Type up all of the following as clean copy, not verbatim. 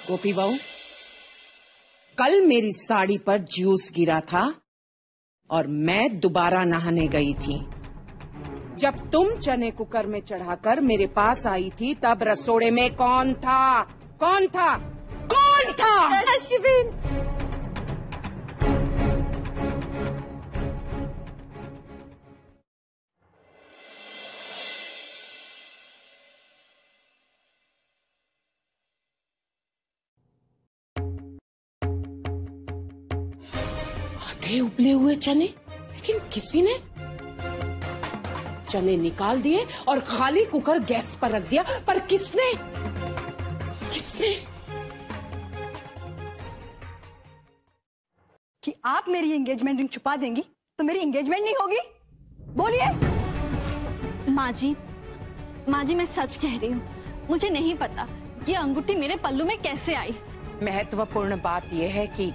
गोपी बहू, कल मेरी साड़ी पर जूस गिरा था और मैं दोबारा नहाने गई थी। जब तुम चने कुकर में चढ़ाकर मेरे पास आई थी तब रसोड़े में कौन था? कौन था? कौन था? अश्विन। आधे उबले हुए चने, लेकिन किसी ने चने निकाल दिए और खाली कुकर गैस पर रख दिया। पर किसने? किसने? कि आप मेरी एंगेजमेंट रिंग छुपा देंगी तो मेरी एंगेजमेंट नहीं होगी? बोलिए। माँ जी मैं सच कह रही हूँ, मुझे नहीं पता ये अंगूठी मेरे पल्लू में कैसे आई। महत्वपूर्ण बात यह है कि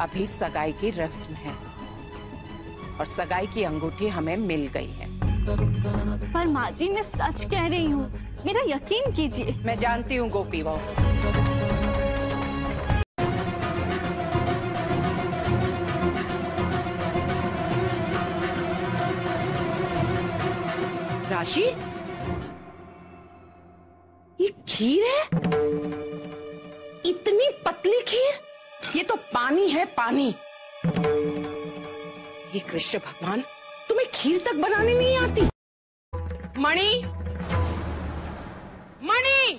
अभी सगाई की रस्म है और सगाई की अंगूठी हमें मिल गई है। पर माँ जी मैं सच कह रही हूँ, मेरा यकीन कीजिए। मैं जानती हूँ गोपी बहू, राशि ये खीर है? इतनी पतली खीर? ये तो पानी है, पानी। ये कृष्ण भगवान, तुम्हें खीर तक बनानी नहीं आती? मणि, मणि!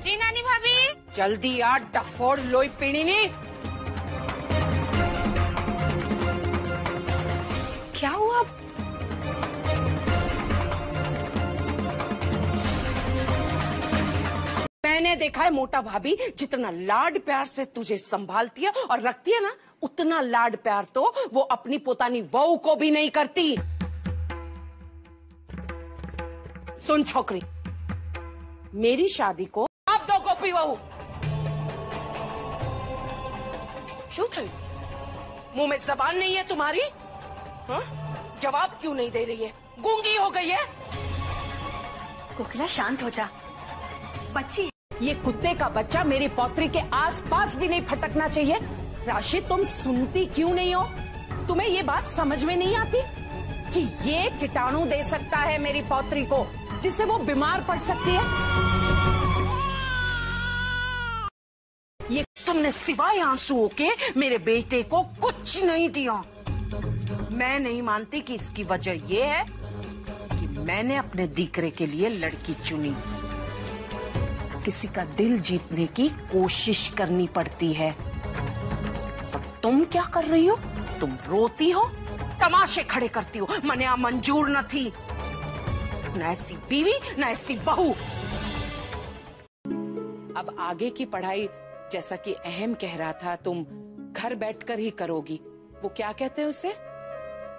जी नानी भाभी। जल्दी आ, डफोड़ लोई पीनी नहीं। क्या हुआ? मैंने देखा है मोटा भाभी, जितना लाड प्यार से तुझे संभालती है और रखती है ना, उतना लाड प्यार तो वो अपनी पोतानी वहू को भी नहीं करती। सुन छोकरी, मेरी शादी को आप दो गोपी बहू। क्यों थी? मुंह में जबान नहीं है तुम्हारी? हाँ? जवाब क्यों नहीं दे रही है? गूंगी हो गई है? कोकिला शांत हो जा, बच्ची। ये कुत्ते का बच्चा मेरी पौत्री के आसपास भी नहीं फटकना चाहिए। राशि, तुम सुनती क्यों नहीं हो? तुम्हें ये बात समझ में नहीं आती कि ये कीटाणु दे सकता है मेरी पौत्री को, जिससे वो बीमार पड़ सकती है। ये तुमने सिवाय आंसुओं के मेरे बेटे को कुछ नहीं दिया। मैं नहीं मानती कि इसकी वजह ये है कि मैंने अपने दीकरे के लिए लड़की चुनी। किसी का दिल जीतने की कोशिश करनी पड़ती है। और तुम क्या कर रही हो? तुम रोती हो, तमाशे खड़े करती हो। मने मंजूर न थी, न ऐसी बीवी न ऐसी बहू। अब आगे की पढ़ाई, जैसा कि अहम कह रहा था, तुम घर बैठकर ही करोगी। वो क्या कहते हैं उसे?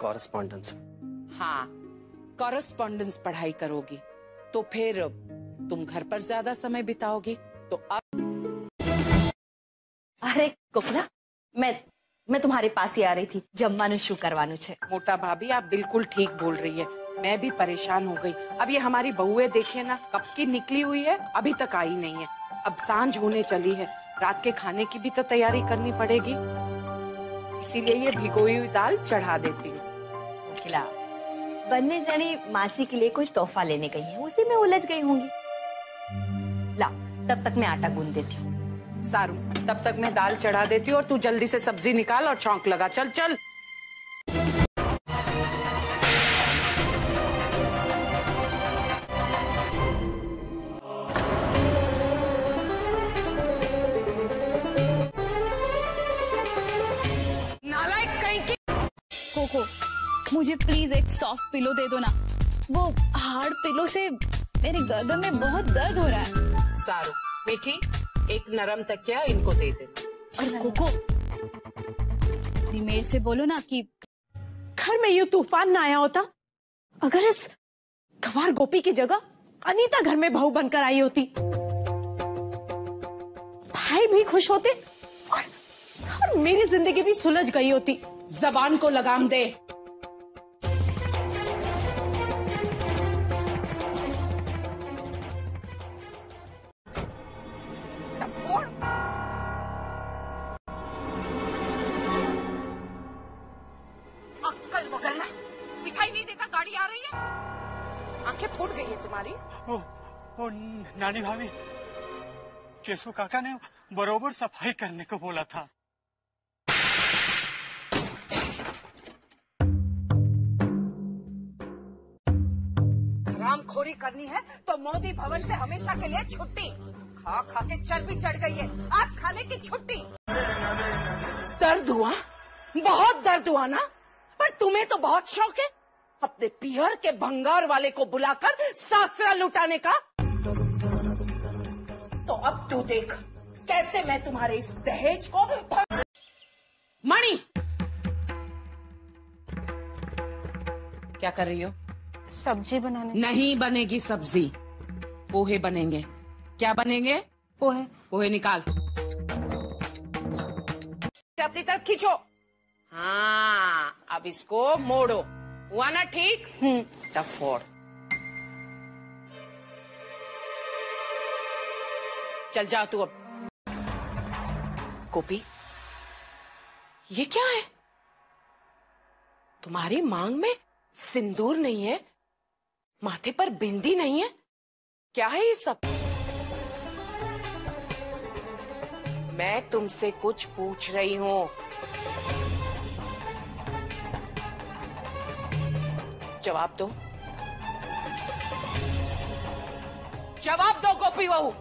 कॉरेस्पॉन्डेंस। हाँ, कॉरेस्पॉन्डेंस पढ़ाई करोगी तो फिर तुम घर पर ज्यादा समय बिताओगी। तो अब अरे कोकिला, मैं तुम्हारे पास ही आ रही थी, जमवानु शू करवानु छे। मोटा भाभी, आप बिल्कुल ठीक बोल रही है। मैं भी परेशान हो गई। अब ये हमारी बहुएं देखिए ना, कब की निकली हुई है, अभी तक आई नहीं है। अब सांझ होने चली है, रात के खाने की भी तो तैयारी करनी पड़ेगी। इसीलिए ये भिगोई हुई दाल चढ़ा देती हूँ। कोकिला, बन्ने जनी मासी के लिए कोई तोहफा लेने गई है, उसी में उलझ गई होंगी। ला, तब तक मैं आटा गूंद देती हूँ। सारू, तब तक मैं दाल चढ़ा देती हूँ और तू जल्दी से सब्जी निकाल और छौंक लगा। चल चल। नालायक कहीं की। कोको, मुझे प्लीज एक सॉफ्ट पिलो दे दो ना। वो हार्ड पिलो से मेरे गर्दन में बहुत दर्द हो रहा है। सारू, मीठी, एक नरम तकिया इनको दे दे। और कोको, अपनी मेड से बोलो ना कि घर में यूं तूफान ना आया होता अगर इस गवार गोपी की जगह अनीता घर में बहू बनकर आई होती। भाई भी खुश होते और मेरी जिंदगी भी सुलझ गई होती। जबान को लगाम दे। ओ नानी भाभी, केशव काका ने बरोबर सफाई करने को बोला था। रामखोरी करनी है तो मोदी भवन से हमेशा के लिए छुट्टी। खा खा के चर्बी चढ़ गई है, आज खाने की छुट्टी। दर्द हुआ, बहुत दर्द हुआ ना, पर तुम्हें तो बहुत शौक है अपने पियर के भंगार वाले को बुलाकर सासरा लुटाने का। तो अब तू देख कैसे मैं तुम्हारे इस दहेज को। मणि, क्या कर रही हो? सब्जी बनाने। नहीं बनेगी सब्जी, पोहे बनेंगे। क्या बनेंगे? पोहे। पोहे निकाल, अपनी तरफ खींचो। हाँ, अब इसको मोड़ो। हुआ ना ठीक? तब फोड़। चल जाओ तू अब। गोपी, ये क्या है? तुम्हारी मांग में सिंदूर नहीं है, माथे पर बिंदी नहीं है, क्या है ये सब? मैं तुमसे कुछ पूछ रही हूं। जवाब दो, जवाब दो गोपी बहू।